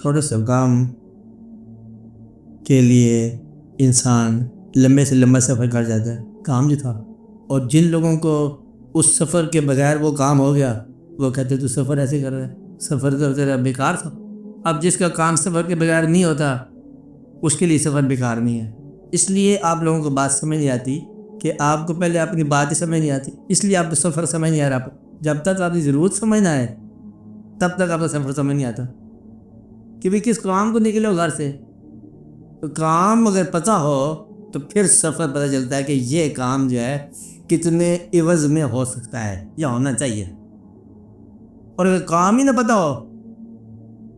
چھوٹے سے کام کے لیے انسان لمبے سے لمبا سفر کر جاتا ہے، کام جو تھا، اور جن لوگوں کو اس سفر کے بغیر وہ کام ہو گیا وہ کہتے تو سفر ایسے کر رہا ہے، سفر تو تیرا بیکار تھا۔ اب جس کا کام سفر کے بغیر نہیں ہوتا اس کے لیے سفر بیکار نہیں ہے۔ اس لیے آپ لوگوں کو بات سمجھ نہیں آتی کہ آپ کو پہلے اپنی بات ہی سمجھ نہیں آتی، اس لیے آپ کو سفر سمجھ نہیں آ رہا۔ جب تک آپ کی ضرورت سمجھنا ہے تب تک آپ کا سفر سمجھ نہیں آتا کہ بھی کس کام کو نکلے ہو گھر سے۔ تو کام اگر پتہ ہو تو پھر سفر پتہ چلتا ہے کہ یہ کام جو ہے کتنے عوض میں ہو سکتا ہے یا ہونا چاہیے، اور اگر کام ہی نہ پتہ ہو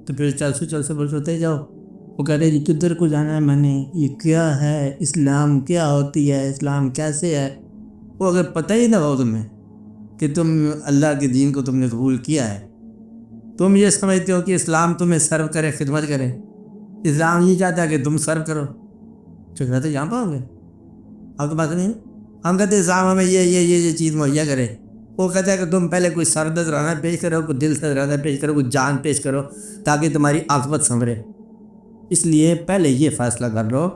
تو پھر چل سے ہوتے جاؤ۔ وہ کہتے ہیں جی کدھر کو جانا ہے، میں نے یہ کیا ہے، اسلام کیا ہوتی ہے، اسلام کیسے ہے۔ وہ اگر پتہ ہی نہ ہو تمہیں کہ تم اللہ کے دین کو تم نے قبول کیا ہے، تم یہ سمجھتے ہو کہ اسلام تمہیں سرو کرے، خدمت کرے، اسلام یہ چاہتا ہے کہ تم سرو کرو، تو کہتے یہاں پہ ہوں گے آپ کے پاس نہیں۔ ہم کہتے ہیں اسلام ہمیں یہ چیز مہیا کرے، وہ کہتا ہے کہ تم پہلے کوئی سر نذرانہ پیش کرو، کوئی دل سے نذرانہ پیش کرو، کوئی جان پیش کرو تاکہ تمہاری عاقبت سنورے۔ اس لیے پہلے یہ فیصلہ کر لو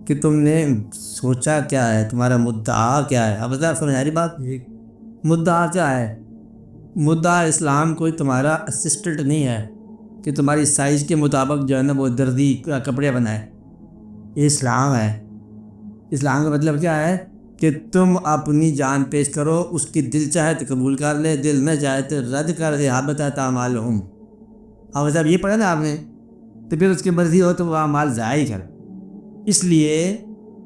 کہ تم نے سوچا کیا ہے، تمہارا مدعا کیا ہے۔ اب سمجھاری بات، مدعا کیا ہے؟ مدعا اسلام کوئی تمہارا اسسٹنٹ نہیں ہے کہ تمہاری سائز کے مطابق جو ہے نا وہ دردی کپڑے بنائے۔ یہ اسلام ہے۔ اسلام کا مطلب کیا ہے کہ تم اپنی جان پیش کرو، اس کی دل چاہے تو قبول کر لے، دل نہ چاہے تو رد کر دے، حبطت اعمالہم۔ اب صاحب یہ پڑھا نا آپ نے، تو پھر اس کی مرضی ہو تو وہ اعمال ضائع کر۔ اس لیے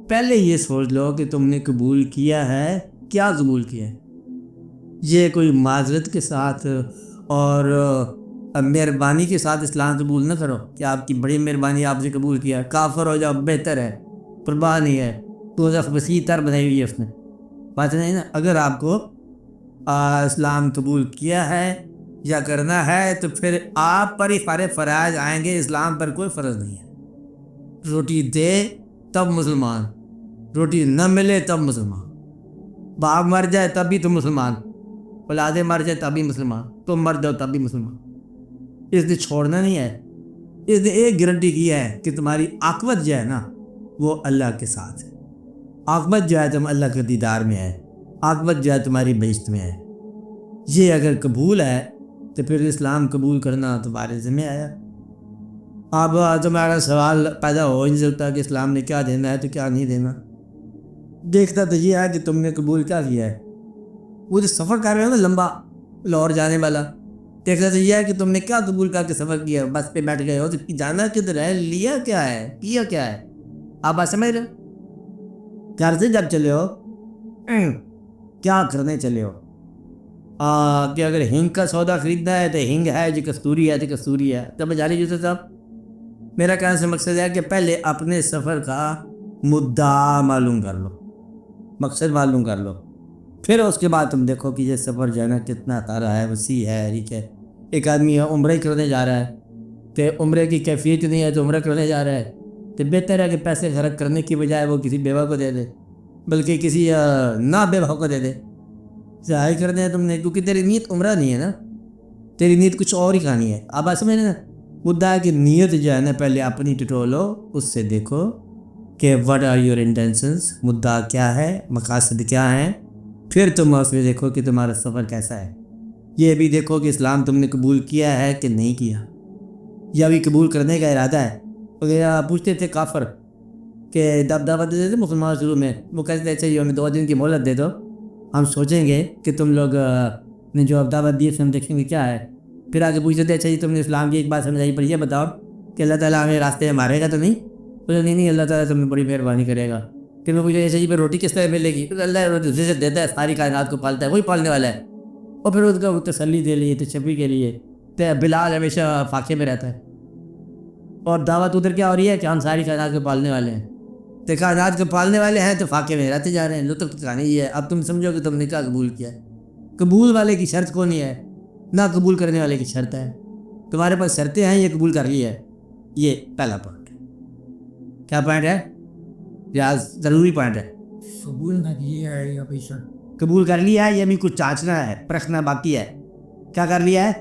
پہلے یہ سوچ لو کہ تم نے قبول کیا ہے، کیا قبول کیا ہے۔ یہ کوئی معذرت کے ساتھ اور مہربانی کے ساتھ اسلام قبول نہ کرو کہ آپ کی بڑی مہربانی آپ نے قبول کیا، کافر ہو جاؤ بہتر ہے، پرواہ نہیں ہے، تو وسیع تر بنائی ہوئی ہے اس نے، بات نہیں نا۔ اگر آپ کو اسلام قبول کیا ہے یا کرنا ہے تو پھر آپ پر ہی سارے فرائض آئیں گے، اسلام پر کوئی فرض نہیں ہے۔ روٹی دے تب مسلمان، روٹی نہ ملے تب مسلمان، باپ مر جائے تب بھی تم مسلمان، اولادیں مر جائے تب بھی مسلمان، تم مر جاؤ تب بھی مسلمان۔ اس نے چھوڑنا نہیں ہے، اس نے ایک گارنٹی کی ہے کہ تمہاری عاقبت جو ہے نا وہ اللہ کے ساتھ ہے، عاقبت جو ہے تم اللہ کے دیدار میں ہے، عاقبت جو ہے تمہاری بہشت میں ہے۔ یہ اگر قبول ہے تو پھر اسلام قبول کرنا تمہارے ذمہ آیا۔ اب تمہارا سوال پیدا ہو نہیں سکتا کہ اسلام نے کیا دینا ہے تو کیا نہیں دینا۔ دیکھتا تو یہ ہے کہ تم نے قبول کیا کیا ہے۔ وہ جو سفر کر رہے ہو نا لمبا لاہور جانے والا، دیکھتا تو یہ ہے کہ تم نے کیا قبول کر کے سفر کیا، بس پہ بیٹھ گئے ہو تو جانا کدھر ہے، لیا کیا ہے، کیا کیا ہے۔ آپ بات سمجھ رہے ہو؟ گھر سے جب چلے ہو کیا کرنے چلے ہو، کہ اگر ہنگ کا سودا خریدنا ہے تو ہنگ ہے، جو کستوری ہے تو کستوری ہے۔ تب جاری یوسف صاحب، میرا کہنے سے مقصد ہے کہ پہلے اپنے سفر کا مدعا معلوم کر لو، مقصد معلوم کر لو، پھر اس کے بعد تم دیکھو کہ یہ سفر جو ہے نا کتنا تارا ہے، وسیع ہے، ٹھیک ہے۔ ایک آدمی عمرہ کرنے جا رہا ہے تو عمرے کی کیفیت نہیں ہے تو عمرہ کرنے جا رہا ہے، تو بہتر ہے کہ پیسے خرچ کرنے کی بجائے وہ کسی بیوہ کو دے دے، بلکہ کسی نہ بیوہ کو دے دے، ظاہر کر دیں تم نے، کیونکہ تیری نیت عمرہ نہیں ہے نا، تیری نیت کچھ اور ہی کہانی ہے۔ اب بات سمجھ نا، مدعا ہے کہ نیت جو ہے نا پہلے اپنی ٹٹولو، اس سے دیکھو کہ what are your intentions، مدعا کیا ہے، مقاصد کیا ہیں، پھر تم اس میں دیکھو کہ تمہارا سفر کیسا ہے۔ یہ بھی دیکھو کہ اسلام تم نے قبول کیا ہے کہ نہیں کیا، یا بھی قبول کرنے کا ارادہ ہے۔ پوچھتے تھے کافر کہ دعوت دیتے تھے مسلمان شروع میں، وہ کہتے تھے اچھا یہ ہمیں 2 دن کی مہلت دے دو، ہم سوچیں گے کہ تم لوگ نے جو دعوت دی ہے ہم دیکھیں گے کیا ہے۔ پھر آگے پوچھتے تھے اچھا جی تم نے اسلام کی ایک بات سمجھائی، پر یہ بتاؤ کہ اللہ تعالیٰ ہمیں راستے میں مارے گا تو نہیں؟ بولے نہیں اللہ تعالیٰ تم نے بڑی مہربانی کرے گا۔ پھر میں پوچھا اچھا جی پھر روٹی کس طرح ملے گی؟ تو اللہ روٹی رزق دیتا ہے، ساری کائنات کو پالتا ہے، وہی پالنے والا ہے۔ اور پھر اس کا تسلی دے لیے، تشفی کے لیے تو بلال ہمیشہ فاقے میں رہتا ہے، اور دعوت ادھر کیا ہو رہی ہے کہ ہم ساری کائنات کو پالنے والے ہیں، تو کائنات کو پالنے والے ہیں تو فاقے میں رہتے جا رہے ہیں، لطف کہانی یہ ہے۔ اب تم سمجھو کہ تم نے کیا قبول کیا ہے۔ قبول والے کی شرط کون ہے، نہ قبول کرنے والے کی شرط ہے۔ تمہارے پاس شرطیں ہیں، یہ قبول کر لی ہے، یہ پہلا پوائنٹ ہے۔ کیا پوائنٹ ہے؟ یا ضروری پوائنٹ ہے، قبول نہ کیا ہے یا بے شک قبول کر لیا ہے، یہ بھی کچھ چاچنا ہے، پرکھنا باقی ہے۔ کیا کر لیا ہے؟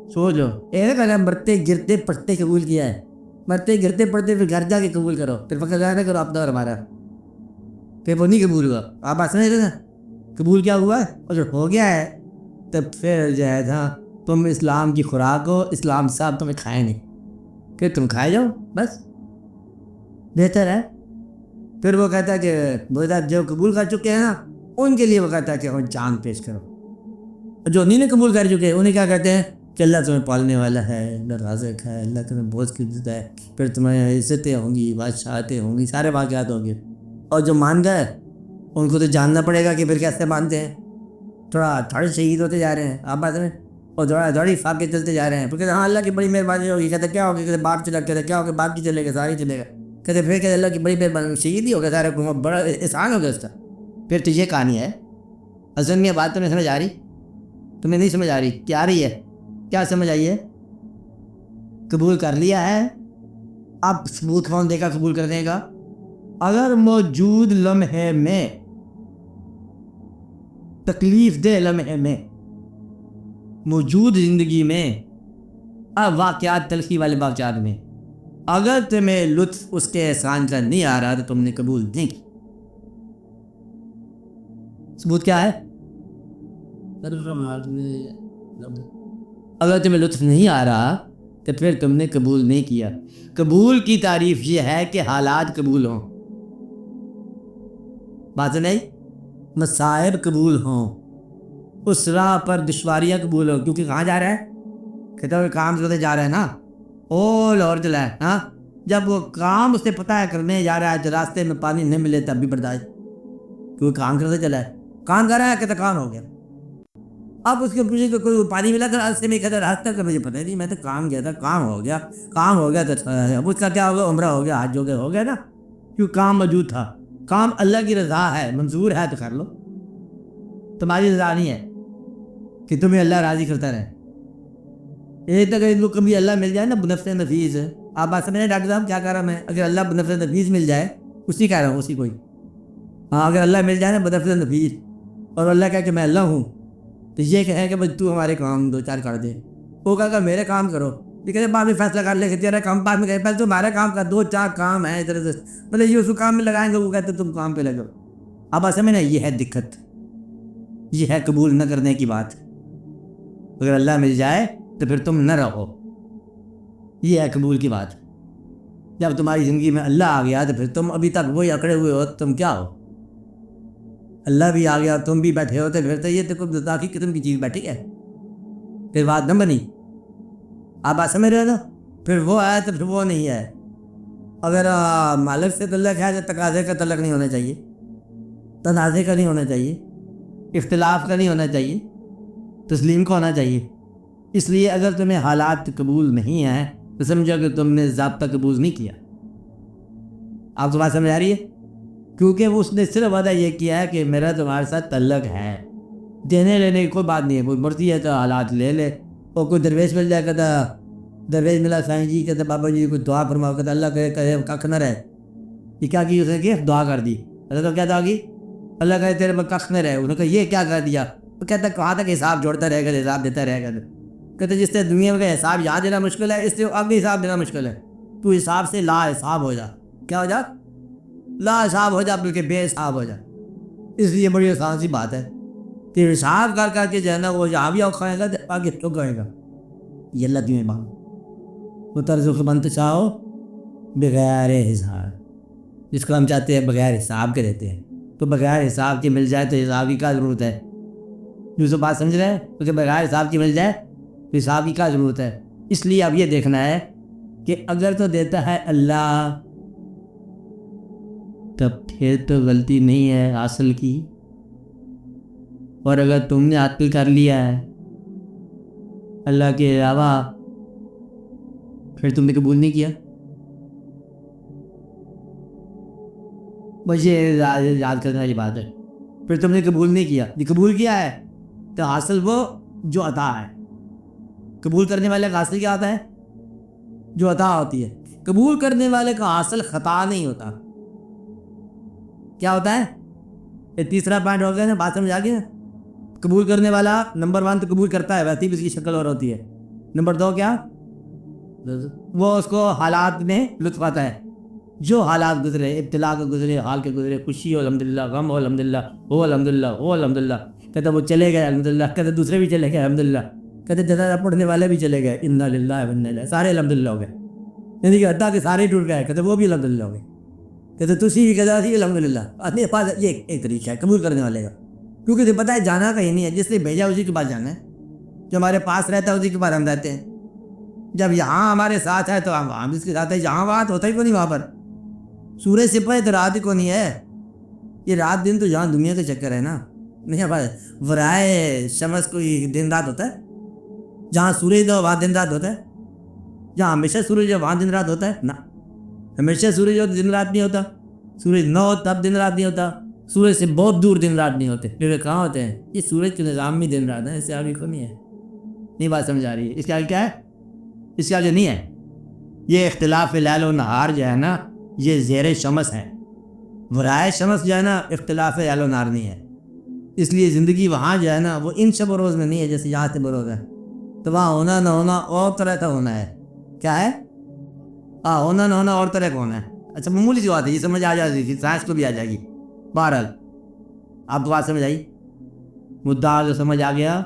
سوچ لو، کہنا مرتے گرتے پڑتے قبول کیا ہے، مرتے گرتے پڑتے پھر گھر جا کے قبول کرو، پھر فخر نہ کرو اپنا اور ہمارا، پھر وہ نہیں قبول ہوا. آپ بات سمجھ رہے نا؟ قبول کیا ہوا ہے اور جو ہو گیا ہے تب پھر جو ہے نا تم اسلام کی خوراک ہو، اسلام صاحب تمہیں کھائے نہیں کہ تم کھائے جاؤ بس بہتر ہے. پھر وہ کہتا ہے کہ وہ جو قبول کر چکے ہیں نا ان کے لیے وہ کہتا ہے کہ جان پیش کرو. جو نہیں قبول کر چکے انہیں کیا کہتے ہیں کہ اللہ تمہیں پالنے والا ہے، اللہ رازق ہے، اللہ تمہیں بہت قدرت ہے، پھر تمہیں عزتیں ہوں گی، بادشاہتیں ہوں گی، سارے واقعات ہوں گے. اور جو مان گئے ان کو تو جاننا پڑے گا کہ پھر کیسے مانتے ہیں. تھوڑے شہید ہوتے جا رہے ہیں آپ بات میں، اور تھوڑی فاق کے چلتے جا رہے ہیں. پھر کہتے ہیں ہاں اللہ کی بڑی مہربانی ہوگی. کہتے کیا ہوگی؟ کہتے باپ چلا. کہتے کیا ہوگا؟ باپ کی چلے گا، ساری چلے گا. کہتے پھر کہتے اللہ کی بڑی مہربانی، شہید ہی ہو گیا سارے کو، بڑا احسان ہو گیا اس کا. پھر تو یہ کہانی ہے. اصل میں یہ بات تمہیں سمجھ آ رہی؟ تمہیں نہیں سمجھ آ رہی؟ کیا آ رہی ہے؟ کیا سمجھ آئی ہے؟ قبول کر لیا ہے، اب ثبوت کون دے گا قبول کرنے کا؟ اگر موجود لمحے میں، تکلیف دہ لمحے میں، موجود زندگی میں، اب واقعات تلخی والے واقعات میں اگر تمہیں لطف اس کے احسان کا نہیں آ رہا تو تم نے قبول نہیں کی. ثبوت کیا ہے؟ اگر تمہیں لطف نہیں آ رہا تو پھر تم نے قبول نہیں کیا. قبول کی تعریف یہ ہے کہ حالات قبول ہوں. بات نہیں؟ مصائب قبول ہوں، اس راہ پر دشواریاں قبول ہوں. کیونکہ کہاں جا رہا ہے؟ کہتا ہے کام کرتے جا رہا ہے نا، او لاہور چلا ہے. ہاں جب وہ کام اسے پتہ ہے کرنے جا رہا ہے تو راستے میں پانی نہیں ملے تب بھی برداشت، کیونکہ کام کرتے چلا ہے. کام کر رہا ہے کہتا کام ہو گیا. اب اس کے پوچھے کہ کوئی پانی ملا تھا راستے میں؟ کہتا راستہ کا مجھے پتہ نہیں، میں تو کام گیا تھا، کام ہو گیا. کام ہو گیا تو اب اس کا کیا ہوگا؟ عمرہ ہو گیا، حج ہو گیا نا، کیوں کام موجود تھا. کام اللہ کی رضا ہے، منظور ہے تو کر لو. تمہاری رضا نہیں ہے کہ تمہیں اللہ راضی کرتا رہے. ایک تک ان کو کبھی اللہ مل جائے نا بنفس نفیس. آپ بات سمجھیں ڈاکٹر صاحب کیا کہہ رہا ہوں میں؟ اگر اللہ بنفس نفیس مل جائے، اسی کہہ رہا ہوں اسی کوئی. ہاں اگر اللہ مل جائے نا بنفس نفیس اور اللہ کہہ کہ میں اللہ ہوں تو یہ کہیں کہ بھائی تو ہمارے کام دو چار کر دے. وہ کہا کہ میرے کام کرو. یہ کہتے بعد میں فیصلہ کر لے کہ تیرا کام بعد میں کہے پہلے تو ہمارا کام کر، دو چار کام ہیں ادھر ادھر، مطلب یہ اس کو کام میں لگائیں گے، وہ کہتے تم کام پہ لگو. اب ایسے میں نا یہ ہے دقت، یہ ہے قبول نہ کرنے کی بات. اگر اللہ مل جائے تو پھر تم نہ رہو، یہ ہے قبول کی بات. جب تمہاری زندگی میں اللہ آ گیا تو پھر تم ابھی تک وہی اکڑے ہوئے ہو، تم کیا ہو؟ اللہ بھی آ گیا تم بھی بیٹھے ہوتے پھر تو یہ تو کوئی قسم کی چیز بیٹھی ہے، پھر بات نہ بنی. آپ بات سمجھ رہے ہو نا؟ پھر وہ آیا تو پھر وہ نہیں ہے. اگر مالک سے تعلق ہے تو تقاضے کا تعلق نہیں ہونا چاہیے، تنازع کا نہیں ہونا چاہیے، اختلاف کا نہیں ہونا چاہیے، تسلیم کا ہونا چاہیے. اس لیے اگر تمہیں حالات قبول نہیں ہیں تو سمجھو کہ تم نے ضابطہ قبول نہیں کیا. آپ کو بات سمجھ آ رہی ہے؟ کیونکہ اس نے صرف وعدہ یہ کیا ہے کہ میرا تمہارے ساتھ تعلق ہے، دینے لینے کی کوئی بات نہیں ہے. کوئی مرضی ہے تو حالات لے لے. اور کوئی درویش مل جائے کہتا درویش ملا سائیں جی کہتے بابا جی کوئی دعا فرماؤ، کہتا اللہ کہے ککھ نہ رہے. یہ کیا کی اس نے؟ کہ دعا کر دی. اللہ تو کیا دعا کی؟ اللہ کہے تیرے میں ککھ نہ رہے. انہوں نے کہا یہ کیا کر دیا؟ وہ کہتا کہاں تک حساب جوڑتا رہے گا، حساب دیتا رہے گا. کہتے جس سے دنیا میں حساب یاد دینا مشکل ہے اس سے اب بھی حساب دینا مشکل ہے. تو حساب سے لا حساب ہو جا. کیا ہو جا؟ لا حساب ہو جا، بلکہ بے حساب ہو جا. اس لیے بڑی آسان سی بات ہے کہ حساب کر کر کے جو ہے نا وہ جہاں بھی کھائے گا آگے تو گئے گا. یہ اللہ تمہیں بات وہ طرز بنت چاہو بغیر حساب، جس کو ہم چاہتے ہیں بغیر حساب کے رہتے ہیں، تو بغیر حساب کے مل جائے تو حساب کی کیا ضرورت ہے؟ جو بات سمجھ رہے ہیں؟ کیونکہ بغیر حساب کی مل جائے تو حساب کی کیا ضرورت ہے؟ اس لیے اب یہ دیکھنا ہے کہ اگر تو دیتا ہے اللہ تب پھر تو غلطی نہیں ہے حاصل کی، اور اگر تم نے حاصل کر لیا ہے اللہ کے علاوہ پھر تم نے قبول نہیں کیا. مجھے یاد کرنا یہ بات ہے. پھر تم نے قبول نہیں کیا. یہ قبول کیا ہے تو حاصل وہ جو عطا ہے. قبول کرنے والے کا حاصل کیا ہوتا ہے؟ جو عطا ہوتی ہے. قبول کرنے والے کا حاصل خطا نہیں ہوتا. کیا ہوتا ہے؟ یہ تیسرا پوائنٹ ہو گیا نا، بات سمجھ آ گئی نا. قبول کرنے والا نمبر 1 تو قبول کرتا ہے، ویسے بھی اس کی شکل اور ہوتی ہے. نمبر 2 کیا؟ وہ اس کو حالات میں لطف آتا ہے، جو حالات گزرے، ابتلا کے گزرے، حال کے گزرے، خوشی ہو الحمدللہ، غم ہو الحمدللہ، ہو الحمدللہ، ہو الحمدللہ، کہتے وہ چلے گئے الحمدللہ، کہتے دوسرے بھی چلے گئے الحمدللہ، کہتے زیادہ پڑھنے والے بھی چلے گئے، انا للہ و انا الیہ، سارے الحمدللہ ہو گئے، یعنی کہ حتیٰ کہ سارے ٹوٹ گئے، کہتے وہ بھی الحمدللہ ہو گئے، کہتے تسی بھی کہتا سی الحمدللہ۔ اپنے پاس یہ ایک طریقہ ہے قبول کرنے والے کا، کیونکہ تمہیں پتہ ہے جانا کہیں نہیں ہے، جس نے بھیجا اسی کے پاس جانا ہے، جو ہمارے پاس رہتا ہے اسی کے پاس ہم رہتے ہیں۔ جب یہاں ہمارے ساتھ ہے تو ہم اس کے ساتھ ہے، جہاں بات ہوتا ہی کو نہیں وہاں پر، سورج سے پہلے تو رات ہی کو نہیں ہے، یہ رات دن تو جہاں دنیا کا چکر ہے نا، نہیں ورائے شمس کوئی دن رات ہوتا ہے؟ جہاں سورج ہو وہاں دن رات ہوتا ہے؟ جہاں ہمیشہ سورج ہو وہاں دن رات ہوتا ہے؟ نہ، ہمیشہ سورج ہو تو دن رات نہیں ہوتا، سورج نہ ہو تب دن رات نہیں ہوتا، سورج سے بہت دور دن رات نہیں ہوتے، پھر کہاں ہوتے ہیں؟ یہ سورج کے نظام میں دن رات ہے، اس سے آگے کو نہیں ہے، نہیں بات سمجھ آ رہی ہے؟ اس کے آگے کیا ہے؟ اس کے آگے نہیں ہے، یہ اختلاف لیل و نہار جو ہے نا یہ زیر شمس ہے، ورائے شمس جو ہے نا اختلاف لیل و نہار نہیں ہے، اس لیے زندگی وہاں جو ہے نا وہ ان شب و روز میں نہیں ہے جیسے یہاں سے بروز ہے، تو وہاں ہونا نہ ہونا اور طرح کا ہونا ہے، کیا ہے؟ ہونا نہ ہونا اور طرح کا ہونا ہے۔ اچھا معمولی سی بات ہے، یہ سمجھ آ جاتی تھی، سائنس کو بھی آ جائے گی، بہرحال آپ تو بات سمجھ آئی، مدعا جو سمجھ آ گیا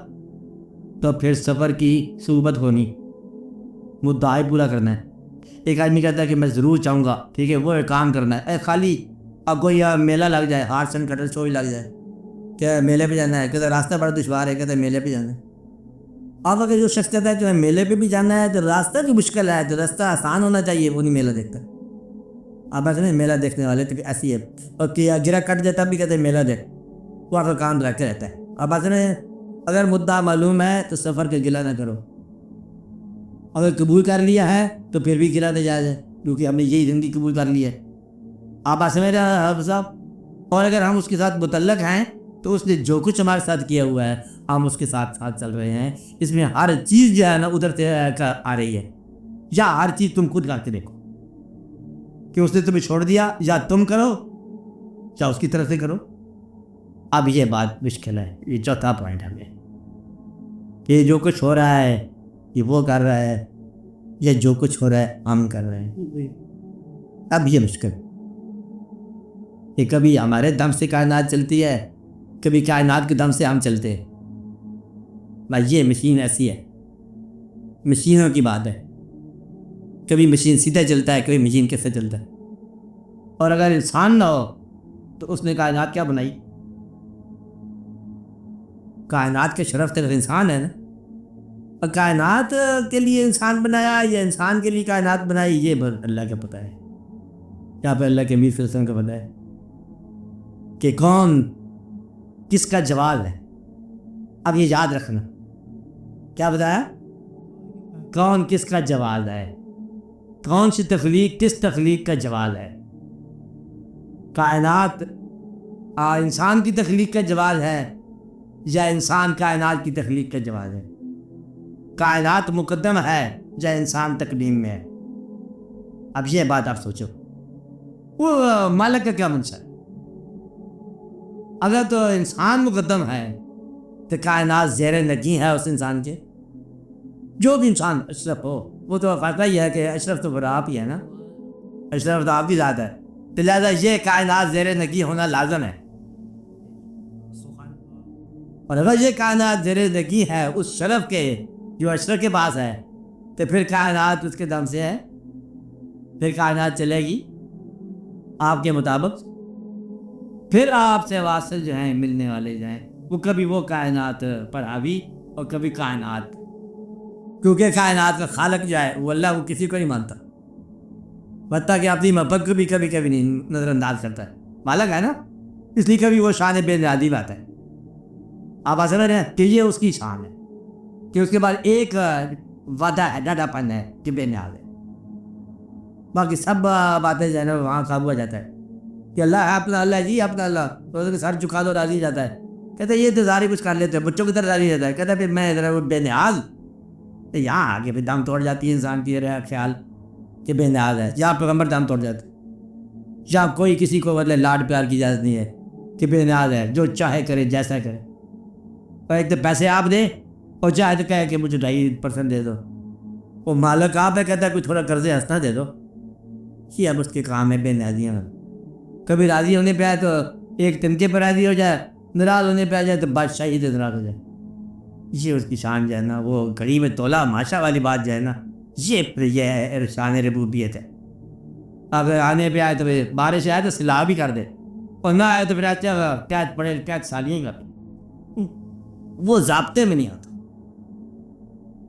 تو پھر سفر کی صحبت ہونی، مدعا ہی پورا کرنا ہے۔ ایک آدمی کہتا ہے کہ میں ضرور چاہوں گا، ٹھیک ہے، وہ کام کرنا ہے، خالی اب کوئی میلہ لگ جائے، ہارٹس اینڈ کٹر شو ہی لگ جائے، کیا میلے پہ جانا ہے، کہتے راستہ بڑا دشوار ہے، کہتے میلے پہ جانا ہے۔ اب اگر جو شخص کہتا ہے کہ میلے پہ بھی جانا ہے تو راستہ بھی مشکل ہے، تو راستہ آسان ہونا چاہیے، وہ نہیں میلہ دیکھتا۔ اب ایسے نہیں، میلہ دیکھنے والے تو ایسی ہے، اور کیا گرا کٹ جاتا بھی کہتے ہیں میلہ دیکھ، وہ اگر کام رکھتے رہتا ہے۔ اب ایسے نہیں، اگر مدعا معلوم ہے تو سفر کے گلہ نہ کرو، اگر قبول کر لیا ہے تو پھر بھی گرا جائز ہے، کیونکہ ہم نے یہی زندگی قبول کر لی ہے۔ آپ ایسے میں حافظ صاحب، اور اگر ہم اس کے ساتھ متعلق ہیں تو اس نے جو کچھ ہمارے ساتھ کیا ہوا ہے ہم اس کے ساتھ ساتھ چل رہے ہیں، اس میں ہر چیز جو ہے نا ادھر سے آ رہی ہے، یا ہر چیز تم خود کر کے دیکھو کہ اس نے تمہیں چھوڑ دیا، یا تم کرو یا اس کی طرف سے کرو۔ اب یہ بات مشکل ہے، یہ چوتھا پوائنٹ ہے ہمیں، یہ جو کچھ ہو رہا ہے یہ وہ کر رہا ہے، یا جو کچھ ہو رہا ہے ہم کر رہے ہیں۔ اب یہ مشکل کہ کبھی ہمارے دم سے کائنات چلتی ہے، کبھی کائنات کے دم سے ہم چلتے ہیں۔ بھائی یہ مشین ایسی ہے، مشینوں کی بات ہے، کبھی مشین سیدھا چلتا ہے، کبھی مشین کیسے چلتا ہے۔ اور اگر انسان نہ ہو تو اس نے کائنات کیا بنائی؟ کائنات کے شرف تک انسان ہے نا، اور کائنات کے لیے انسان بنایا یا انسان کے لیے کائنات بنائی یہ بس اللہ کا پتہ ہے، یا پہ اللہ کے امیر صلی اللہ علیہ وسلم کا پتہ ہے کہ کون کس کا جوال ہے۔ اب یہ یاد رکھنا، کیا بتایا؟ کون کس کا جوال ہے، کون سی تخلیق کس تخلیق کا جوال ہے۔ کائنات انسان کی تخلیق کا جوال ہے یا انسان کائنات کی تخلیق کا جوال ہے؟ کائنات مقدم ہے یا انسان تقدیم میں ہے؟ اب یہ بات آپ سوچو، وہ مالک کا کیا منشا ہے؟ اگر تو انسان مقدم ہے تو کائنات زیر نگیں ہے اس انسان کے، جو بھی انسان اشرف ہو، وہ تو فائدہ یہ ہے کہ اشرف تو پھر آپ ہی ہے نا، اشرف تو آپ کی ذات ہے، تو لہٰذا یہ کائنات زیر نگیں ہونا لازم ہے۔ اور اگر یہ کائنات زیر نگیں ہے اس شرف کے جو اشرف کے پاس ہے، تو پھر کائنات اس کے دم سے ہے، پھر کائنات چلے گی آپ کے مطابق، پھر آپ سے واصل جو ہیں ملنے والے جو ہیں وہ کبھی وہ کائنات پر حاوی اور کبھی کائنات، کیونکہ کائنات کا خالق جو ہے وہ اللہ کو کسی کو نہیں مانتا، حتیٰ کہ اپنی محبت کو بھی کبھی کبھی نہیں نظر انداز کرتا ہے، مالک ہے نا، اس لیے کبھی وہ شان بے نیازی بات ہے۔ آپ سمجھ رہے ہیں کہ یہ اس کی شان ہے کہ اس کے بعد ایک وعدہ ہے، ڈاڈا پن ہے کہ بے نیاز ہے، باقی سب باتیں جو ہے نا وہاں قابو آ جاتا ہے کہ اللہ ہے اپنا، اللہ جی اپنا اللہ، تو اس کے سر جھکا دو راضی جاتا ہے، کہتے ہیں یہ انتظار ہی کچھ کر لیتے ہیں، بچوں کی طرح راضی جاتا ہے، کہتا ہے پھر میں ادھر بے نیاز، یہاں آگے پھر دم توڑ جاتی ہے انسان کی خیال کہ بے نیاز ہے، یا پیغمبر دم توڑ جاتا ہے، یا کوئی کسی کو مطلب لاڈ پیار کی اجازت نہیں ہے کہ بے نیاز ہے، جو چاہے کرے جیسا کرے، اور ایک تو پیسے آپ دیں اور چاہے تو کہے کہ مجھے 2.5% دے دو، وہ مالک آپ ہے، کہتا ہے کوئی تھوڑا قرض ہنسنا دے دو، یہ اب اس کے کام ہے بے نیازیاں. کبھی راضی ہونے پہ آئے تو ایک تنکے پر راضی ہو جائے، ناراض ہونے پہ آ جائے تو بادشاہی سے ناراض ہو جائے. یہ اس کی شان جو ہے نا، وہ گھڑی میں تولا ماشا والی بات جو ہے نا، یہ ہے شان ربوبیت ہے. اگر آنے پہ آئے تو پھر بارش آئے تو سلا بھی کر دے، اور نہ آئے تو پھر اچھا قید پڑے قید سالیاں کر دے. وہ ضابطے میں نہیں آتا،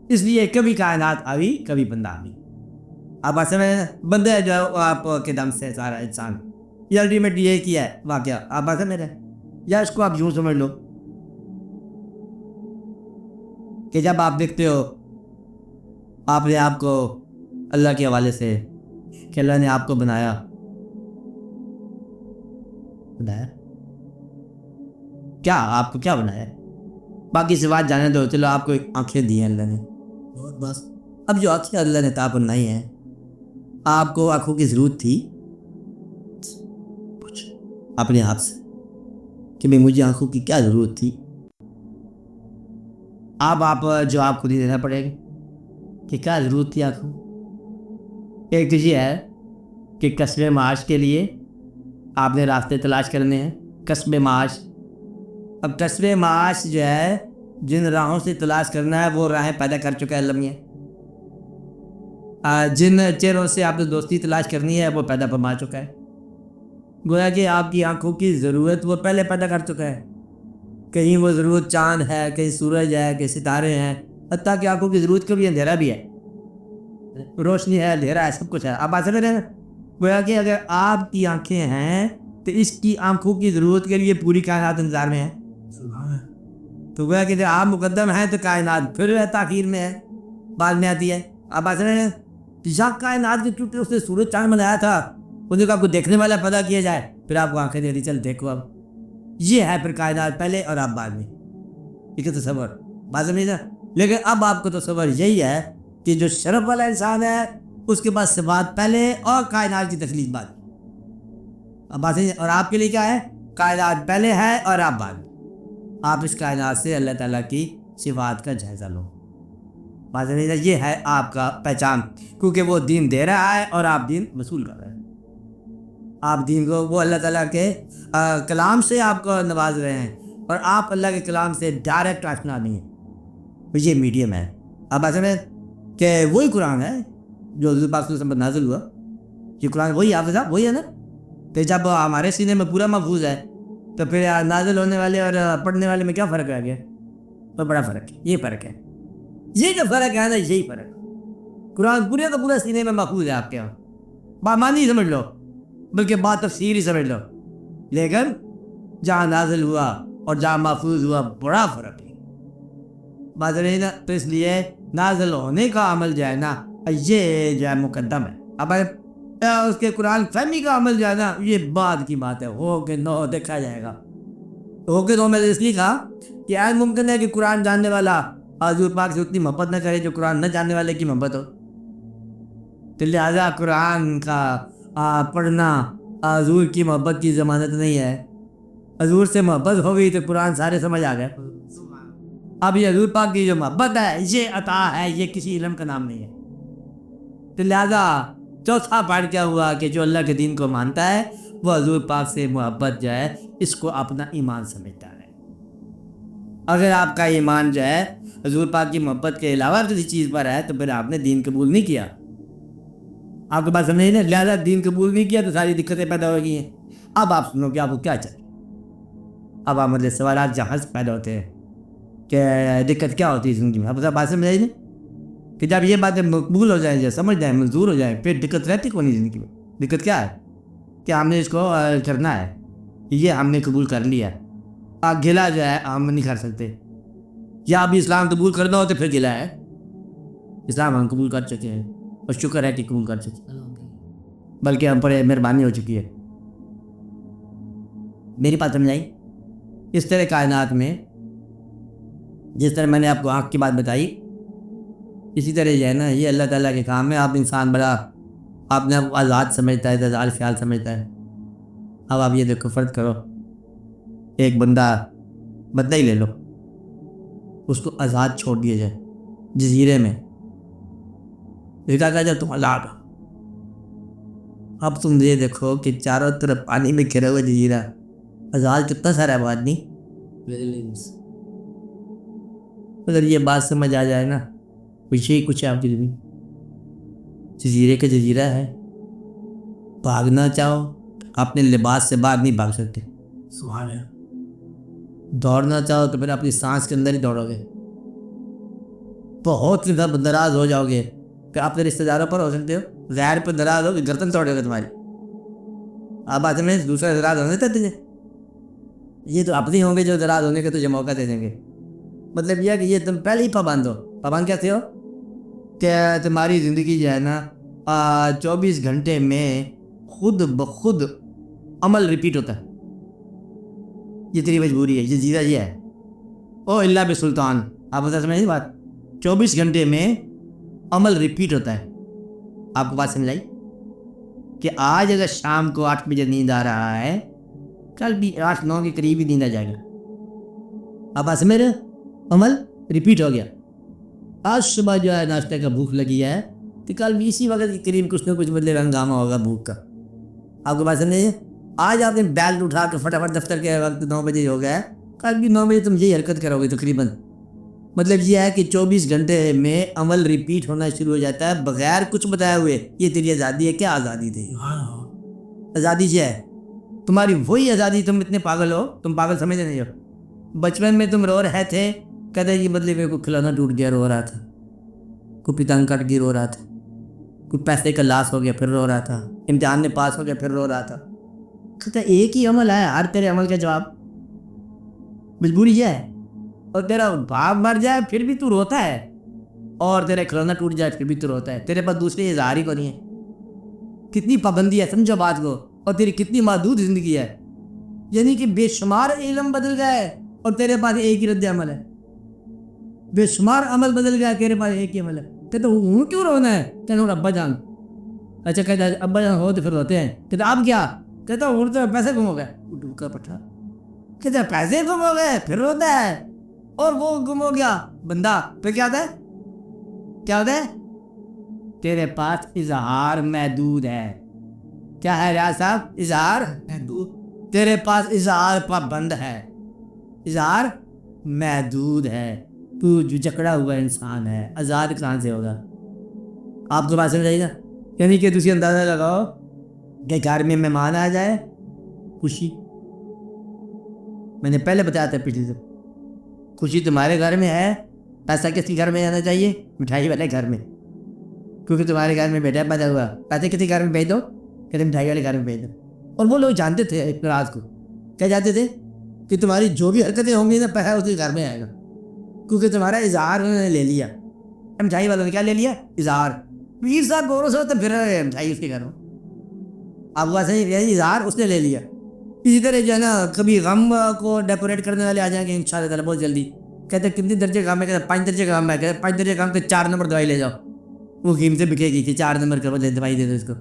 اس لیے کبھی کائنات آئی کبھی بندہ آئی. آپ ایسے میں بندے جو ہے آپ کے دم سے سارا انسان، یہ الٹیمیٹ یہ کیا ہے واقعہ. آپ ایسے میرے یا اس کو آپ یوں سمجھ لو کہ جب آپ دیکھتے ہو آپ نے آپ کو اللہ کے حوالے سے کہ اللہ نے آپ کو بنایا کیا، آپ کو کیا بنایا، باقی سے بات جانے دو. چلو آپ کو آنکھیں دی ہیں اللہ نے، اور بس. اب جو آنکھیں اللہ نے آپ بنائی ہیں، آپ کو آنکھوں کی ضرورت تھی اپنے آپ سے کہ بھائی مجھے آنکھوں کی کیا ضرورت تھی؟ آپ جواب خود ہی دینا پڑے گا کہ کیا ضرورت تھی آنکھوں. ایک تو یہ ہے کہ کسب معاش کے لیے آپ نے راستے تلاش کرنے ہیں. کسب معاش، اب کسب معاش جو ہے جن راہوں سے تلاش کرنا ہے وہ راہیں پیدا کر چکا ہے اللہ میاں. جن چہروں سے آپ نے دوستی تلاش کرنی ہے وہ پیدا فرما چکا ہے. گویا کہ آپ کی آنکھوں کی ضرورت وہ پہلے پیدا کر چکا ہے. کہیں وہ ضرورت چاند ہے، کہیں سورج ہے، کہیں ستارے ہیں، حتیٰ کہ آنکھوں کی ضرورت کبھی اندھیرا بھی ہے، روشنی ہے، اندھیرا ہے، سب کچھ ہے. آپ ایسے رہے نا، گویا کہ اگر آپ کی آنکھیں ہیں تو اس کی آنکھوں کی ضرورت کے لیے پوری کائنات انتظار میں ہے. تو گویا کہ آپ مقدم ہیں تو کائنات پھر تاخیر میں ہے، بعد میں آتی ہے. آپ ایسے رہے ہیں یا کائنات کے ٹوٹے اس نے سورج چاند بنایا تھا، انہیں کو آپ کو دیکھنے والا پیدا کیا جائے، پھر آپ کو آنکھیں دے دی چل دیکھو. اب یہ ہے پھر کائنات پہلے اور آپ بعد میں، ٹھیک ہے تصور بات نہیں تھا. لیکن اب آپ کو تصور یہی ہے کہ جو شرف والا انسان ہے اس کے پاس صفات پہلے اور کائنات کی تخلیق بعد. اب بات نہیں، اور آپ کے لیے کیا ہے، کائنات پہلے ہے اور آپ بعد. آپ اس کائنات سے اللہ تعالیٰ کی صفات کا جائزہ لو. بات نہیں، یہ ہے آپ کا پہچان، کیونکہ وہ دین دے رہا ہے اور آپ دین وصول کر رہے ہیں. آپ دین کو وہ اللہ تعالیٰ کے کلام سے آپ کو نواز رہے ہیں، اور آپ اللہ کے کلام سے ڈائریکٹ آشنا نہیں ہیں. یہ میڈیم ہے. اب ایسے میں کہ وہی قرآن ہے جو حضور پاک صلی اللہ علیہ وسلم پر نازل ہوا، یہ قرآن وہی حافظ صاحب وہی ہے نا. تو جب ہمارے سینے میں پورا محفوظ ہے تو پھر نازل ہونے والے اور پڑھنے والے میں کیا فرق رہ گیا؟ تو بڑا فرق ہے. یہ فرق ہے، یہ جو فرق ہے نا، یہی فرق. قرآن پورے کا پورا سینے میں محفوظ ہے آپ کے یہاں، بامانی سمجھ لو بلکہ بات تفسیر ہی سمجھ لو، لیکن جہاں نازل ہوا اور جہاں محفوظ ہوا بڑا فرق ہے. بات نہیں نا. تو اس لیے نازل ہونے کا عمل جو ہے نا یہ جو ہے مقدم ہے. اب اس کے قرآن فہمی کا عمل جو ہے نا یہ بعد کی بات ہے، ہو کہ نہ ہو دیکھا جائے گا. ہو کہ نہ میں نے اس لیے کہا کہ آج ممکن ہے کہ قرآن جاننے والا حضور پاک سے اتنی محبت نہ کرے جو قرآن نہ جاننے والے کی محبت ہو. تو لہٰذا قرآن کا پڑھنا حضور کی محبت کی ضمانت نہیں ہے. حضور سے محبت ہو گئی تو قرآن سارے سمجھ آ گئے. اب یہ حضور پاک کی جو محبت ہے یہ عطا ہے، یہ کسی علم کا نام نہیں ہے. تو لہٰذا چوتھا پارٹ کیا ہوا کہ جو اللہ کے دین کو مانتا ہے وہ حضور پاک سے محبت جو ہے اس کو اپنا ایمان سمجھتا ہے. اگر آپ کا ایمان جو ہے حضور پاک کی محبت کے علاوہ کسی چیز پر ہے تو پھر آپ نے دین قبول نہیں کیا. آپ کے پاس سمجھ نہیں، لہٰذا دین قبول نہیں کیا تو ساری دقتیں پیدا ہو گئی ہیں. اب آپ سنو کہ آپ کو کیا چاہیے. اب آپ مطلب سوالات جہاں سے پیدا ہوتے ہیں کہ دقت کیا ہوتی ہے زندگی میں. اب بات سمجھ نہیں کہ جب یہ باتیں مقبول ہو جائیں یا سمجھ جائیں منظور ہو جائیں پھر دقت رہتی کون نہیں زندگی میں. دقت کیا ہے کہ ہم نے اس کو کرنا ہے، یہ ہم نے قبول کر لیا. گلا جو ہے ہم نہیں کر سکتے. یا ابھی اسلام قبول کرنا ہو تو پھر گلا ہے. اسلام ہم قبول کر چکے ہیں اور شکر ہے کہ قبول کر چکے ہیں، بلکہ ہم پر مہربانی ہو چکی ہے. میری بات سمجھ آئی؟ اس طرح کائنات میں جس طرح میں نے آپ کو آنکھ کی بات بتائی اسی طرح جو ہے نا یہ اللہ تعالیٰ کے کام ہے. آپ انسان بڑا آپ نے آزاد سمجھتا ہے، آزاد خیال سمجھتا ہے. اب آپ یہ دیکھو فرض کرو ایک بندہ ہی لے لو، اس کو آزاد چھوڑ دیا جائے جزیرے میں، دیکھا گیا جب تم ہلاک. اب تم یہ دیکھو کہ چاروں طرف پانی میں گھرا ہوا جزیرہ, آزاد کتنا سارا ہے آدمی. اگر یہ بات سمجھ آ جائے نا, کچھ آپ کی زمین جزیرے کا جزیرہ ہے. بھاگنا چاہو اپنے لباس سے باہر نہیں بھاگ سکتے. سبحان اللہ. دوڑنا چاہو تو پھر اپنی سانس کے اندر ہی دوڑو گے. بہت ناراض ہو جاؤ گے کہ آپ اپنے رشتے داروں پر ہو سکتے ہو, غیر پر ناراض ہو کہ گردن توڑے گا تمہاری. آپ آتے میں دوسرا ناراض ہونے دیتے تجھے, یہ تو اپنے ہوں گے جو ناراض ہونے کا تجھے موقع دے دیں گے. مطلب یہ ہے کہ یہ تم پہلے ہی پابند ہو. پابند کیسے ہو کہ تمہاری زندگی جو ہے نا 24 گھنٹے میں خود بخود عمل ریپیٹ ہوتا ہے. یہ تیری مجبوری ہے, یہ جزیرہ یہ ہے. او اللہ بسلطان, آپ بتا سمجھیں بات, 24 گھنٹے میں عمل ریپیٹ ہوتا ہے. آپ کو بات سمجھائی کہ آج اگر شام کو 8 بجے نیند آ رہا ہے, کل بھی 8-9 کے قریب ہی نیند آ جائے گا. آپ بات سمجھ رہے, عمل ریپیٹ ہو گیا. آج صبح جو ہے ناشتے کا بھوک لگی ہے تو کل بھی اسی وقت کے قریب کچھ نہ کچھ بدلے ہنگامہ ہوگا بھوک کا. آپ کو بات سمجھے, آج آپ نے بیل اٹھا کے فٹافٹ دفتر کے وقت 9 بجے ہو گیا ہے, کل بھی 9 بجے تم یہی حرکت کرو گے تقریباً. مطلب یہ ہے کہ 24 گھنٹے میں عمل ریپیٹ ہونا شروع ہو جاتا ہے بغیر کچھ بتائے ہوئے. یہ تیری آزادی ہے. کیا آزادی تھی؟ آزادی یہ ہے تمہاری وہی آزادی. تم اتنے پاگل ہو, تم پاگل سمجھتے نہیں ہو. بچپن میں تم رو رہے تھے, کہتے یہ بدلے میں کوئی کھلونا ٹوٹ گیا رو رہا تھا, کوئی پتنگ کٹ گئی رو رہا تھا, کوئی پیسے کا لاس ہو گیا پھر رو رہا تھا, امتحان میں پاس ہو گیا پھر رو رہا تھا. کہتا ایک ہی عمل ہے, ہر تیرے عمل کا جواب. مجبوری یہ ہے. اور تیرا باپ مر جائے پھر بھی تو روتا ہے, اور تیرا کھلونا ٹوٹ جائے پھر بھی تو روتا ہے. تیرے پاس دوسرے اظہار ہی کو نہیں ہے. کتنی پابندی ہے, سمجھو بات کو. اور تیری کتنی محدود زندگی ہے. یعنی کہ بے شمار علم بدل گئے اور تیرے پاس ایک ہی رد عمل ہے. بے شمار عمل بدل گیا, تیرے پاس ایک ہی عمل ہے. کہتے ہوں کیوں رونا ہے؟ کہتے ابا جان. اچھا کہتا ہے ابا جان ہو تو پھر روتے ہیں. کہتے آپ کیا؟ کہتا ہوں تو پیسے گم ہو گئے. ڈوب کا پٹھا. کہتے پیسے گم ہو گئے پھر روتا ہے, اور وہ گم ہو گیا بندہ پھر کیا ہوتا ہے؟ کیا ہوتا ہے؟ تیرے پاس اظہار محدود ہے. کیا ہے ریاض صاحب؟ اظہار محدود. تیرے پاس اظہار پابند ہے, اظہار محدود ہے. تو جو جکڑا ہوا انسان ہے, آزاد کہاں سے ہوگا؟ آپ کو بات سمجھ آئے گا. یعنی کہ تسی اندازہ لگاؤ کہ گھر میں مہمان آ جائے, خوشی. میں نے پہلے بتایا تھا پچھلی سے, خوشی تمہارے گھر میں ہے. پیسہ کس کے گھر میں آنا چاہیے؟ مٹھائی والے گھر میں, کیونکہ تمہارے گھر میں بیٹا پیدا ہوا. پیسے کسی گھر میں بھیج دو, کہتے مٹھائی والے گھر میں بھیج دو. اور وہ لوگ جانتے تھے ایک رات کو, کیا جانتے تھے کہ تمہاری جو بھی حرکتیں ہوں گی نا پیسہ اس کے گھر میں آئے گا, کیونکہ تمہارا اظہار انہوں نے لے لیا. مٹھائی والوں نے کیا لے لیا؟ اظہار. پیر صاحب گوروں سے تو پھر مٹھائی اس کے گھر ہو. آپ کو صحیح اظہار اس نے لے لیا. اسی طرح جو ہے نا کبھی غم کو ڈیکوریٹ کرنے والے آ جائیں گے انشاءاللہ تعالیٰ بہت جلدی. کہتے کتنی درجے کام ہے؟ کہتے 5 درجے کام ہے. کہتے 5 درجے کام تو 4 نمبر دوائی لے جاؤ. وہ قیمتیں بکے گی کہ 4 نمبر کا دوائی دے دو اس کو.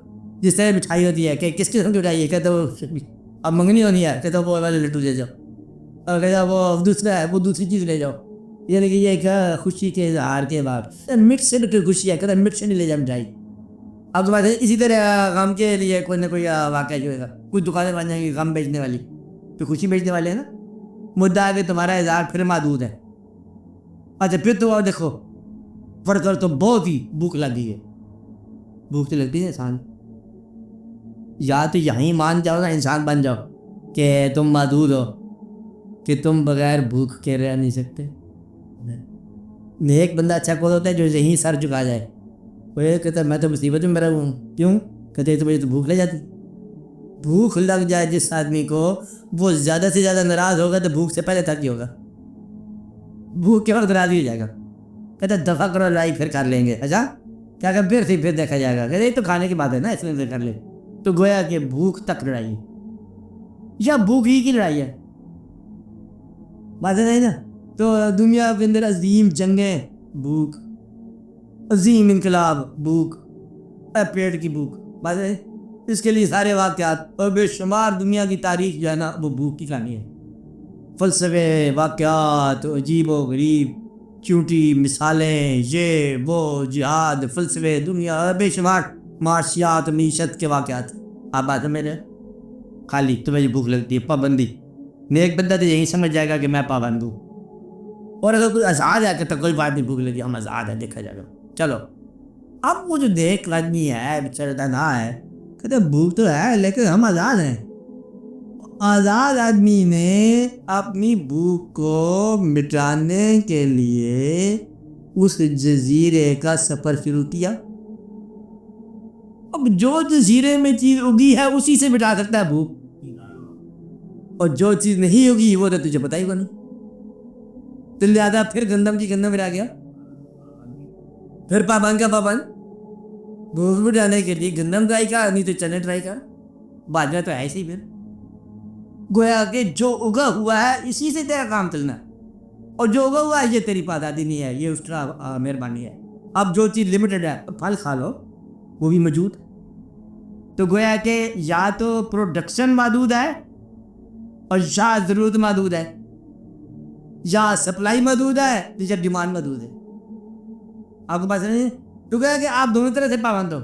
جس طرح مٹھائی ہوتی ہے کہ کس قسم کی مٹھائی ہے, کہتے وہ اب منگنی ہونی ہے, کہتے وہ والے لڈو لے جاؤ. اور کہتا وہ دوسرا ہے وہ دوسری چیز لے جاؤ. یعنی کہ یہ ایک خوشی کے اظہار کے بعد مٹ سے خوشی ہے, کہتا مٹ سے نہیں لے جاؤ مٹھائی. اب تو بات ہے اسی طرح غم کے لیے کوئی نہ کوئی واقعہ جو ہے گا, کچھ دکانیں بن جائیں گی غم بیچنے والی, تو خوشی بیچنے والے ہیں نا. مدعا ہے کہ تمہارا اظہار پھر محدود ہے. اچھا پھر تو دیکھو فرق کر تو بہت ہی بھوک لگی ہے. بھوک تو لگتی ہے انسان, یا تو یہیں مان جاؤ نا, انسان بن جاؤ کہ تم محدود ہو, کہ تم بغیر بھوک کے رہ نہیں سکتے. نیک بندہ اچھا کون ہوتا ہے جو یہیں سر جھکا جائے. وہ یہ کہتا ہے میں تو مصیبت میں مرا ہوں. کیوں؟ کہتے تو مجھے تو بھوک لگ جاتی. بھوک لگ جائے جس آدمی کو, وہ زیادہ سے زیادہ ناراض ہوگا تو بھوک سے پہلے تھک ہی ہوگا. بھوک کے وقت ناراض ہی ہو جائے گا. کہتا دفعہ کرو لڑائی پھر کر لیں گے. اچھا کیا کہ پھر دیکھا جائے گا. کہتے یہ تو کھانے کی بات ہے نا, اس میں کر لیں. تو گویا کہ بھوک تک لڑائی ہے, یا بھوک ہی کی لڑائی ہے. بات ہے نہیں نا. تو دنیا کے اندر عظیم جنگیں بھوک, عظیم انقلاب بھوک, پیٹ کی بھوک. بات ہے اس کے لیے سارے واقعات اور بے شمار دنیا کی تاریخ جو ہے نا وہ بھوک کی کہانی ہے. فلسفے, واقعات, عجیب و غریب, چونٹی مثالیں، یہ وہ جہاد، فلسفے، دنیا، بے شمار معاشیات، معیشت کے واقعات. آپ بات ہے میرے خالی تمہیں بھوک لگتی ہے، پابندی. نیک بندہ تو یہی سمجھ جائے گا کہ میں پابند ہوں. اور اگر کوئی آزاد ہے کہ کوئی بات نہیں، بھوک لگی، ہم آزاد ہیں، دیکھا جائے گا. چلو اب وہ جو نیک آدمی ہے بیچارہ نہ ہے، کہتے بھوک تو ہے لیکن ہم آزاد ہیں. آزاد آدمی نے اپنی بھوک کو مٹانے کے لیے اس جزیرے کا سفر شروع کیا. اب جو جزیرے میں چیز اگی ہے اسی سے مٹا سکتا ہے بھوک، اور جو چیز نہیں اگی وہ تو تجھے پتہ ہی نہیں. تو لہٰذا پھر گندم کی گندم مٹا گیا، پھر پابند کا پابند. بھوک مٹانے کے لیے گندم ٹرائی کر، نہیں تو چنے ٹرائی کر، بعد میں تو ایسے ہی. پھر گویا کہ جو اگا ہوا ہے اسی سے تیرا کام چلنا ہے، اور جو اگا ہوا ہے یہ تیری پادادی نہیں ہے، یہ اس طرح مہربانی ہے. اب جو چیز لمیٹڈ ہے، پھل کھا لو، وہ بھی موجود. تو گویا کہ یا تو پروڈکشن محدود ہے اور یا ضرورت محدود ہے، یا سپلائی محدود ہے یا ڈیمانڈ محدود ہے. آپ کو پاس نہیں تو گویا کہ آپ دونوں طرح سے پابند ہو.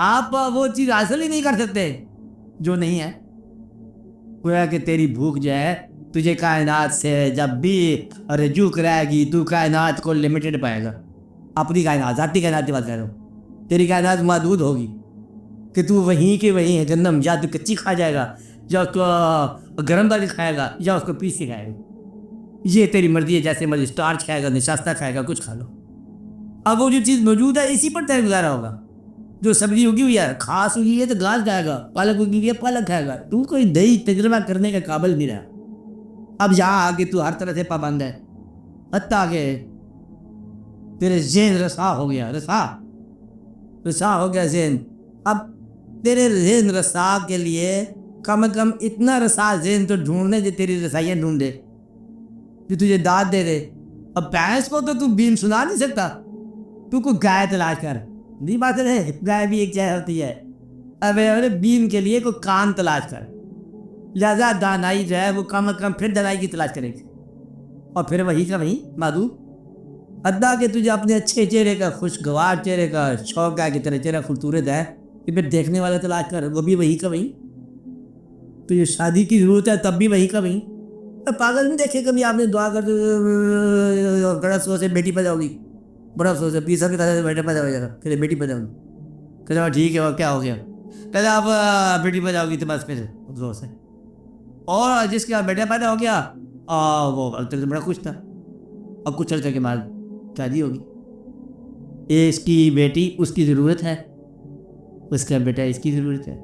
آپ وہ چیز حاصل ہی نہیں کر سکتے جو نہیں ہے. گویا کہ تیری بھوک جو ہے تجھے کائنات سے جب بھی رجوع کرائے گی، تو کائنات کو لمیٹڈ پائے گا. اپنی کائنات، ذاتی کائنات کی بات کر رہا ہوں. تیری کائنات محدود ہوگی کہ تو وہیں کے وہیں ہے گندم، یا تو کچی کھا جائے گا، یا اس کو گرم والی کھائے گا، یا اس کو پیس کے کھائے گا. یہ تیری مرضی ہے، جیسے مرضی اسٹارچ کھائے گا، نشاستہ کھائے گا، کچھ کھا لو. اب وہ جو چیز موجود ہے اسی پر تیرا گزارا ہوگا. جو سبزی اگی ہوئی ہے، گھاس اگی ہے تو گھاس کھائے گا، پالک اگی ہے پالک کھائے گا. تو کوئی نئی تجربہ کرنے کا قابل نہیں رہا. اب یہاں آگے تو ہر طرح سے پابند ہے، حتیٰ کہ تیرے ذہن رسا ہو گیا، رسا ہو گیا ذہن. اب تیرے ذہن رسا کے لیے کم از کم اتنا رسا ذہن تو ڈھونڈنے جو تیری رسائیاں ڈھونڈے، جو تجھے داد دے دے. اب بھینس کو تو بین سنا نہیں سکتا، تو کوئی گائے تلاش کر. نہیں بات ہے، گائے بھی ایک چیز ہوتی ہے. اب بین کے لیے کوئی کان تلاش کر. لہذا دانائی جو ہے وہ کم از کم پھر دانائی کی تلاش کرے گی، اور پھر وہی کا وہی معدوم. حتیٰ کہ تجھے اپنے اچھے چہرے کا، خوشگوار چہرے کا شوق ہے کہ تیرا چہرہ خوبصورت ہے، کہ پھر دیکھنے والا تلاش کر، وہ بھی وہی کا وہی. تجھے شادی کی ضرورت ہے تب بھی وہی کا وہی. پاگل نہیں دیکھے کبھی آپ نے دعا کر بڑا افسوس ہے بیٹی پیدا ہوگی، بڑا افسوس ہے 20 سال کے طرح بیٹا پیدا ہو جائے گا، پھر بیٹی پیدا ہوگی. کہتے ہیں ٹھیک ہے اور کیا ہو گیا، کہتے ہیں آپ بیٹی پیدا ہوگی تو بس پھر افسوس ہے. اور جس کے بیٹا پیدا ہو گیا وہ اکثر سے بڑا خوش تھا، اب کچھ عرصے کے بعد شادی ہوگی. اس کی بیٹی اس کی ضرورت ہے، اس کا بیٹا اس کی ضرورت ہے.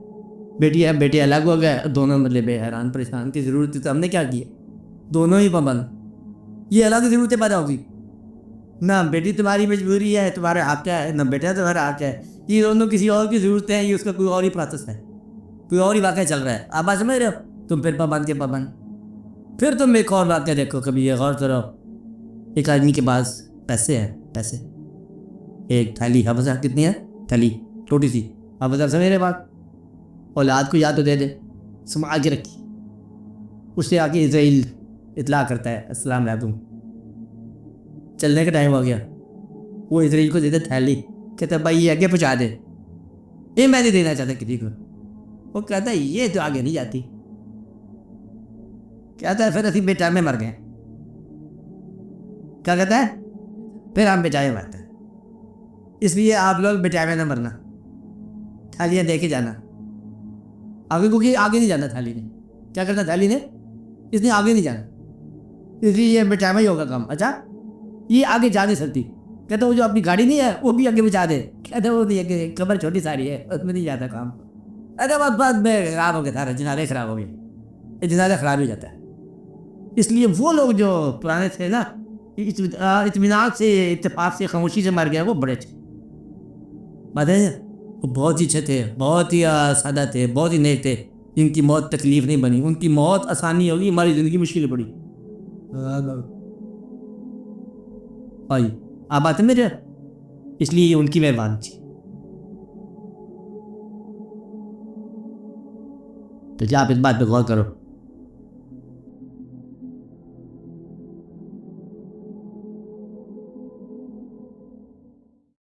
بیٹی ہے بیٹے الگ ہو گئے، دونوں مطلب حیران پریشان کی ضرورت تھی تو ہم نے کیا کیا، دونوں ہی پابند. یہ الگ ضرورتیں پیدا ہوگی، نہ بیٹی تمہاری مجبوری ہے تمہارے ہاتھ ہے، نہ بیٹا تمہارا ہاتھ ہے. یہ دونوں کسی اور کی ضرورتیں ہیں، یہ اس کا کوئی اور ہی پروسیس ہے، کوئی اور ہی واقعہ چل رہا ہے. آپ بات سمجھ رہے ہو؟ تم پھر پابند کے پابند. پھر تم ایک اور واقعہ دیکھو، کبھی یہ غور کرو. ایک آدمی کے پاس پیسے ہیں، پیسے، ایک تھیلی، حافظ صاحب کتنی ہے تھیلی چھوٹی سی، حافظ صاحب سمجھ رہے بات. اولاد کو یاد تو دے دے، سنبھال کے رکھی. اس سے آگے اسرائیل اطلاع کرتا ہے السلام علیکم، چلنے کا ٹائم ہو گیا. وہ اسرائیل کو دیتے تھیلی، کہتا ہے بھائی یہ آگے پہنچا دے، یہ میں نہیں دینا چاہتا کسی کو. وہ کہتا ہے یہ تو آگے نہیں جاتی. کہتا ہے پھر اسی بیٹا میں مر گئے. کیا کہتا ہے؟ پھر ہم بیٹائے مرتے ہیں. اس لیے آپ لوگ بیٹائے میں نہ مرنا، تھالیاں دے کے جانا آگے، کیونکہ آگے نہیں جانا. تھالی نے کیا کرنا، تھالی نے اس نے آگے نہیں جانا، اس لیے یہ بیٹائے میں ہی ہوگا کام. اچھا یہ آگے جا نہیں سکتی. کہتا وہ جو اپنی گاڑی نہیں ہے وہ بھی آگے بچا دے. کہتے وہ نہیں، قبر چھوٹی ساری ہے اس میں نہیں جاتا کام. ارے بعد میں خراب ہو گیا تھا، جنازہ خراب ہو گیا، یہ جنازہ خراب ہو جاتا ہے. اس لیے وہ لوگ جو پرانے تھے نا، اطمینان سے، اتفاق سے، خاموشی سے مر گئے، وہ بڑے تھے. بات ہے وہ بہت ہی اچھے تھے، بہت ہی سادہ تھے، بہت ہی نیک تھے. جن کی موت تکلیف نہیں بنی، ان کی موت آسانی ہوگی، ہماری زندگی مشکل پڑی. آئی آپ بات ہے میرے، اس لیے ان کی مہربانی تھی. تو جا آپ اس بات پہ غور کرو.